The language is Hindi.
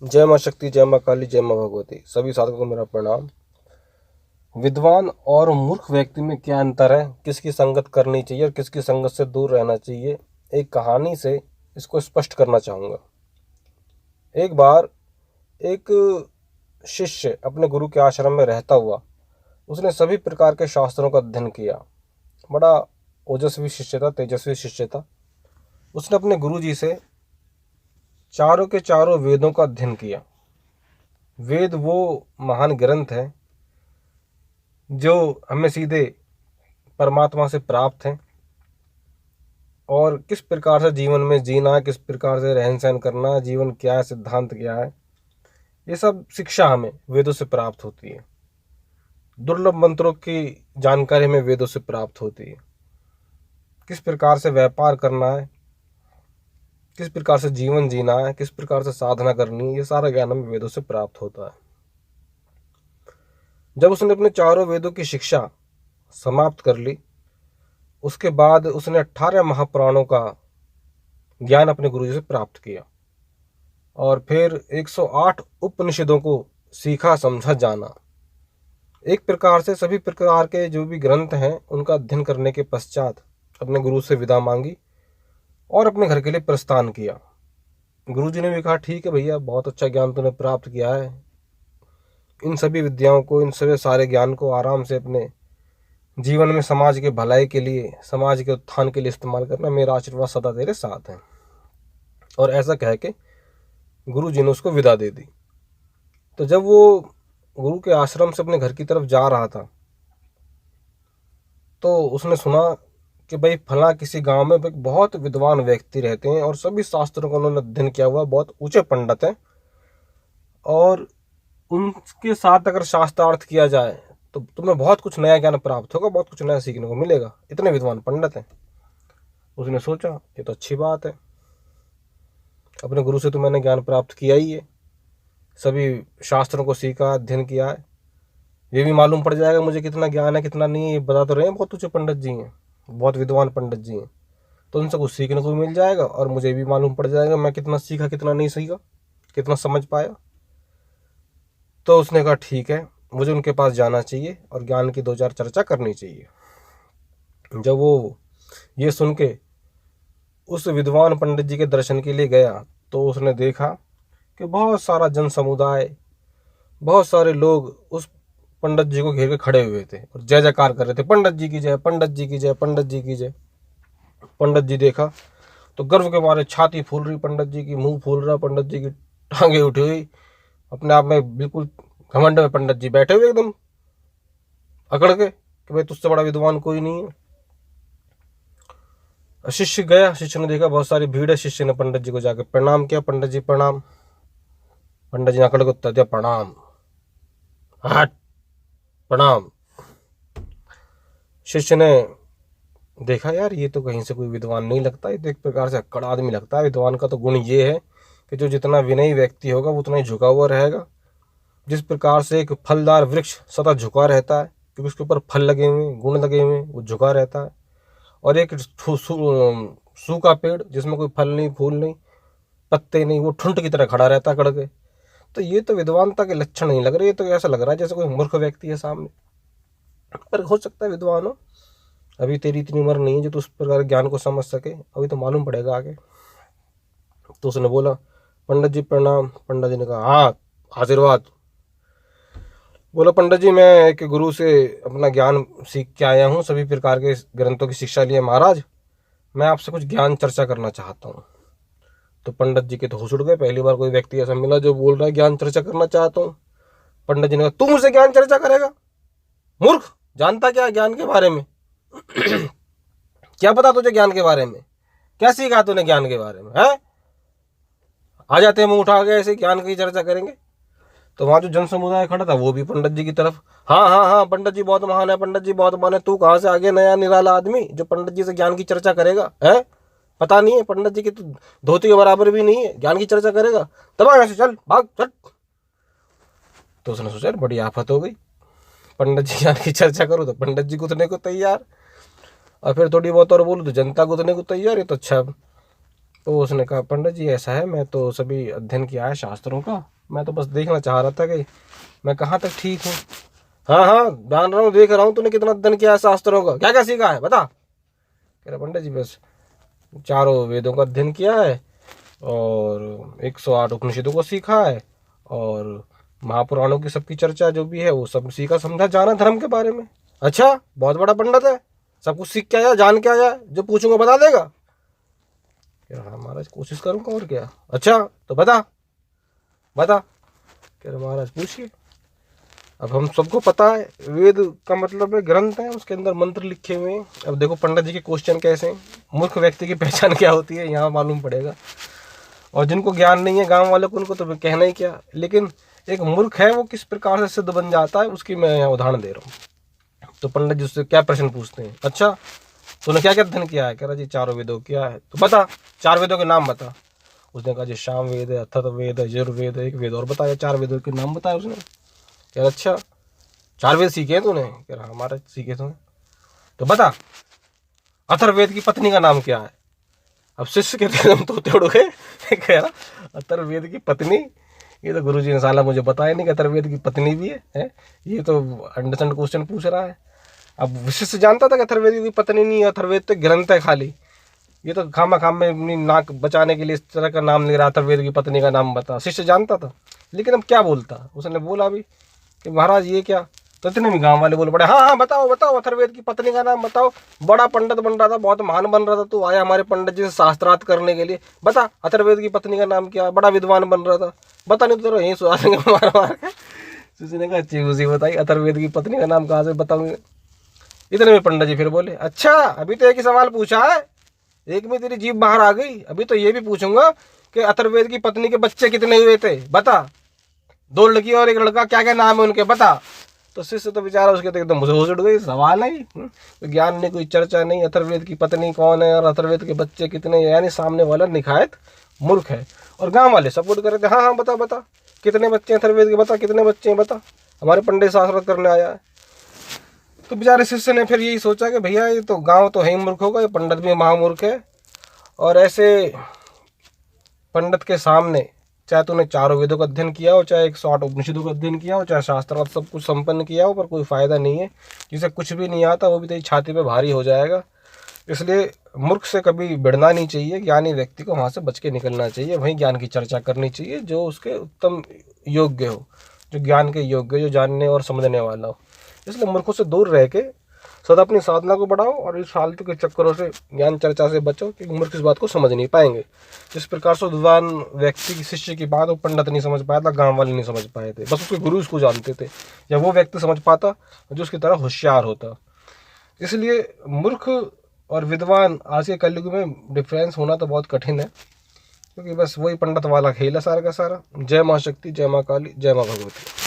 जय माँ शक्ति, जय माँ काली, जय माँ भगवती। सभी साधकों को मेरा प्रणाम। विद्वान और मूर्ख व्यक्ति में क्या अंतर है, किसकी संगत करनी चाहिए और किसकी संगत से दूर रहना चाहिए, एक कहानी से इसको स्पष्ट करना चाहूँगा। एक बार एक शिष्य अपने गुरु के आश्रम में रहता हुआ उसने सभी प्रकार के शास्त्रों का अध्ययन किया। बड़ा ओजस्वी शिष्य था, तेजस्वी शिष्य था। उसने अपने गुरु जी से चारों के चारों वेदों का अध्ययन किया। वेद वो महान ग्रंथ है जो हमें सीधे परमात्मा से प्राप्त हैं, और किस प्रकार से जीवन में जीना है, किस प्रकार से रहन सहन करना है, जीवन क्या है, सिद्धांत क्या है, ये सब शिक्षा हमें वेदों से प्राप्त होती है। दुर्लभ मंत्रों की जानकारी हमें वेदों से प्राप्त होती है। किस प्रकार से व्यापार करना है, किस प्रकार से जीवन जीना है, किस प्रकार से साधना करनी है, ये सारा ज्ञान हमें वेदों से प्राप्त होता है। जब उसने अपने चारों वेदों की शिक्षा समाप्त कर ली, उसके बाद उसने 18 महापुराणों का ज्ञान अपने गुरु जी से प्राप्त किया और फिर 108 उपनिषदों को सीखा, समझा, जाना। एक प्रकार से सभी प्रकार के जो भी ग्रंथ हैं उनका अध्ययन करने के पश्चात अपने गुरु से विदा मांगी और अपने घर के लिए प्रस्थान किया। गुरु जी ने भी कहा, ठीक है भैया, बहुत अच्छा ज्ञान तूने प्राप्त किया है। इन सभी विद्याओं को, इन सभी सारे ज्ञान को आराम से अपने जीवन में समाज के भलाई के लिए, समाज के उत्थान के लिए इस्तेमाल करना। मेरा आशीर्वाद सदा तेरे साथ है। और ऐसा कह के गुरु जी ने उसको विदा दे दी। तो जब वो गुरु के आश्रम से अपने घर की तरफ जा रहा था तो उसने सुना कि भाई फला किसी गांव में एक बहुत विद्वान व्यक्ति रहते हैं और सभी शास्त्रों का उन्होंने अध्ययन किया हुआ, बहुत ऊंचे पंडित हैं, और उनके साथ अगर शास्त्रार्थ किया जाए तो तुम्हें बहुत कुछ नया ज्ञान प्राप्त होगा, बहुत कुछ नया सीखने को मिलेगा, इतने विद्वान पंडित हैं। उसने सोचा, ये तो अच्छी बात है, अपने गुरु से तो मैंने ज्ञान प्राप्त किया ही है, सभी शास्त्रों को सीखा, अध्ययन किया है, ये भी मालूम पड़ जाएगा मुझे कितना ज्ञान है कितना नहीं है। ये बता तो रहे हैं बहुत ऊंचे पंडित जी हैं, बहुत विद्वान पंडित जी हैं, तो उनसे कुछ सीखने को मिल जाएगा और मुझे भी मालूम पड़ जाएगा मैं कितना सीखा, कितना नहीं सीखा, कितना समझ पाया। तो उसने कहा, ठीक है, मुझे उनके पास जाना चाहिए और ज्ञान की 2-4 चर्चा करनी चाहिए। जब वो ये सुन के उस विद्वान पंडित जी के दर्शन के लिए गया तो उसने देखा कि बहुत सारा जन समुदाय, बहुत सारे लोग उस पंडित जी को घेर के खड़े हुए थे और जय जयकार कर रहे थे, पंडित जी की जय, पंडित जी की जय, पंडित जी की जय। पंडित जी देखा तो गर्व के मारे छाती फूल रही पंडित जी की, मुंह फूल रहा पंडित जी की, टांगे उठी हुई, अपने आप में बिल्कुल घमंड में पंडित जी बैठे हुए एकदम अकड़ के कि भाई तुझसे बड़ा विद्वान कोई नहीं है। शिष्य गया, शिष्य ने देखा बहुत सारी भीड़ है, शिष्य ने पंडित जी को जाकर प्रणाम किया, पंडित जी प्रणाम। पंडित जी ने अकड़ को उत्तर दिया, प्रणाम, हट, प्रणाम। शिष्य ने देखा, यार ये तो कहीं से कोई विद्वान नहीं लगता, ये तो एक प्रकार से अक्कड़ आदमी लगता है। विद्वान का तो गुण ये है कि जो जितना विनयी व्यक्ति होगा वो उतना ही झुका हुआ रहेगा। जिस प्रकार से एक फलदार वृक्ष सदा झुका रहता है क्योंकि उसके ऊपर फल लगे हुए, गुण लगे हुए, वो झुका रहता है, और एक सूखा पेड़ जिसमें कोई फल नहीं, फूल नहीं, पत्ते नहीं, वो ठुंड की तरह खड़ा रहता है कड़ के। तो ये तो विद्वानता के लक्षण नहीं लग रहे, ये तो ऐसा लग रहा है जैसे कोई मूर्ख व्यक्ति है सामने। पर हो सकता है विद्वान हो, अभी तेरी इतनी उम्र नहीं है जो तू उस प्रकार ज्ञान को समझ सके, अभी तो मालूम पड़ेगा आगे। तो उसने बोला, पंडित जी प्रणाम। पंडित जी ने कहा, हाँ आशीर्वाद। बोला, पंडित जी मैं एक गुरु से अपना ज्ञान सीख के आया हूँ, सभी प्रकार के ग्रंथों की शिक्षा ली है महाराज, मैं आपसे कुछ ज्ञान चर्चा करना चाहता हूँ। तो पंडित जी के तो होश उड़ गए, पहली बार कोई व्यक्ति ऐसा मिला जो बोल रहा है ज्ञान चर्चा करना चाहता हूँ। पंडित जी ने कहा, तू मुझसे ज्ञान चर्चा करेगा? मूर्ख, जानता क्या ज्ञान के बारे में? क्या पता तुझे ज्ञान के बारे में? क्या सीखा तूने ज्ञान के बारे में? है आ जाते हैं मुंह उठा के ऐसे ज्ञान की चर्चा करेंगे। तो वहां जो जन समुदाय खड़ा था वो भी पंडित जी की तरफ, हाँ हाँ हाँ, पंडित जी बहुत महान है, पंडित जी बहुत महान है, तू कहाँ से आगे नया निराला आदमी जो पंडित जी से ज्ञान की चर्चा करेगा? है पता नहीं है पंडित जी की तो धोती के बराबर भी नहीं है, ज्ञान की चर्चा करेगा? तब ऐसे चल भाग चल। तो उसने सोचा बड़ी आफत हो गई, पंडित जी ज्ञान की चर्चा करो तो पंडित जी गुथने को तैयार, और फिर थोड़ी बहुत और बोलूँ तो जनता गुथने को तैयार है। तो अच्छा, तो उसने कहा पंडित जी ऐसा है, मैं तो सभी अध्ययन किया है शास्त्रों का, मैं तो बस देखना चाह रहा था कि मैं कहाँ तक ठीक हूँ। हाँ हाँ जान रहा हूँ, देख रहा हूँ तूने कितना अध्ययन किया है शास्त्रों का, क्या क्या सीखा है बता। कह रहा पंडित जी बस चारों वेदों का अध्ययन किया है और 108 उपनिषदों को सीखा है और महापुराणों की सबकी चर्चा जो भी है वो सब सीखा समझा, जाना धर्म के बारे में। अच्छा बहुत बड़ा पंडित है, सब कुछ सीख के आया, जान के आया, जो पूछूंगा बता देगा। कह रहा हाँ महाराज कोशिश करूंगा और क्या। अच्छा तो बता बता। कह रहा महाराज पूछिए। अब हम सबको पता है वेद का मतलब है ग्रंथ है, उसके अंदर मंत्र लिखे हुए हैं। अब देखो पंडित जी के क्वेश्चन कैसे हैं, मूर्ख व्यक्ति की पहचान क्या होती है यहाँ मालूम पड़ेगा। और जिनको ज्ञान नहीं है गांव वालों को, उनको तो कहना ही क्या, लेकिन एक मूर्ख है वो किस प्रकार से सिद्ध बन जाता है उसकी मैं यहाँ उदाहरण दे रहा हूँ। तो पंडित जी उससे क्या प्रश्न पूछते हैं, अच्छा तूने क्या क्या अध्ययन किया है। कह रहा जी चारों वेदों किया है। तो बता 4 वेदों के नाम बता। उसने कहा जी साम वेद है, अथर्ववेद है, यजुर्वेद है, एक वेद और बताया, 4 वेदों के नाम बताया उसने। कह रहा अच्छा 4 वेद सीखे हैं तूने। कह रहा हमारा सीखे तूने। तो बता अथर्ववेद की पत्नी का नाम क्या है। अब शिष्य के तुम तो उड़ गए। कह रहा अथर्ववेद की पत्नी, ये तो गुरुजी ने साला मुझे बताया नहीं कि अथर्ववेद की पत्नी भी है? ये तो अंडरस्टैंड क्वेश्चन पूछ रहा है। अब शिष्य जानता था कि अथर्ववेद की पत्नी नहीं है, अथर्ववेद तो ग्रंथ है खाली, ये तो खामा खाम में अपनी नाक बचाने के लिए इस तरह का नाम ले रहा था, वेद की पत्नी का नाम बता। शिष्य जानता था, लेकिन अब क्या बोलता, उसने बोला भी कि महाराज ये क्या। तो इतने भी गांव वाले बोल पड़े हाँ हाँ बताओ बताओ अथर्ववेद की पत्नी का नाम बताओ, बड़ा पंडित बन रहा था, बहुत महान बन रहा था, तू आया हमारे पंडित जी से शास्त्रार्थ करने के लिए, बता अथर्ववेद की पत्नी का नाम क्या है, बड़ा विद्वान बन रहा था, बता नहीं तो यहीं सुना देंगे मार मार के। किसी ने कहा अच्छी खुशी बताई अथर्ववेद की पत्नी का नाम कहाँ से बताऊंगे। इतने में पंडित जी फिर बोले अच्छा अभी तो एक ही सवाल पूछा है, एक में तेरी जीभ बाहर आ गई, अभी तो ये भी पूछूंगा कि अथर्ववेद की पत्नी के बच्चे कितने हुए थे बता, 2 लड़की और 1 लड़का, क्या क्या नाम है उनके बता। तो शिष्य तो बेचारा उसके तो एकदम होश उड़ गई, सवाल नहीं, कोई ज्ञान नहीं, कोई चर्चा नहीं, अथर्ववेद की पत्नी कौन है और अथर्ववेद के बच्चे कितने, यानी सामने वाला निखायत मूर्ख है। और गांव वाले सपोर्ट कर रहे थे हाँ हाँ बता बता कितने बच्चे हैं अथर्ववेद के, बता कितने बच्चे हैं बता, हमारे पंडित शास्त्रार्थ करने आया है। तो बेचारे शिष्य ने फिर यही सोचा कि भैया ये तो गाँव तो है ही मूर्ख होगा, ये पंडित भी महामूर्ख है, और ऐसे पंडित के सामने चाहे तूने 4 वेदों का अध्ययन किया हो, चाहे 108 उपनिषदों का अध्ययन किया हो, चाहे शास्त्रार्थ सब कुछ संपन्न किया हो, पर कोई फायदा नहीं है। जिसे कुछ भी नहीं आता वो भी तेरी छाती पे भारी हो जाएगा। इसलिए मूर्ख से कभी भिड़ना नहीं चाहिए, ज्ञानी व्यक्ति को वहाँ से बच के निकलना चाहिए, वहीं ज्ञान की चर्चा करनी चाहिए जो उसके उत्तम योग्य हो, जो ज्ञान के योग्य, जो जानने और समझने वाला हो। इसलिए मूर्खों से दूर रह के सदा अपनी साधना को बढ़ाओ और इस फालतू के चक्करों से, ज्ञान चर्चा से बचो, क्योंकि मूर्ख इस बात को समझ नहीं पाएंगे। जिस प्रकार से विद्वान व्यक्ति की शिष्य की बात वो पंडित नहीं समझ पाया था, गांव वाले नहीं समझ पाए थे, बस उसके गुरु उसको जानते थे, या वो व्यक्ति समझ पाता जो उसकी तरह होशियार होता। इसलिए मूर्ख और विद्वान आज के कलयुग में डिफरेंस होना तो बहुत कठिन है, क्योंकि बस वही पंडित वाला खेल है सारा का सारा। जय माँ शक्ति, जय माँ काली, जय माँ भगवती।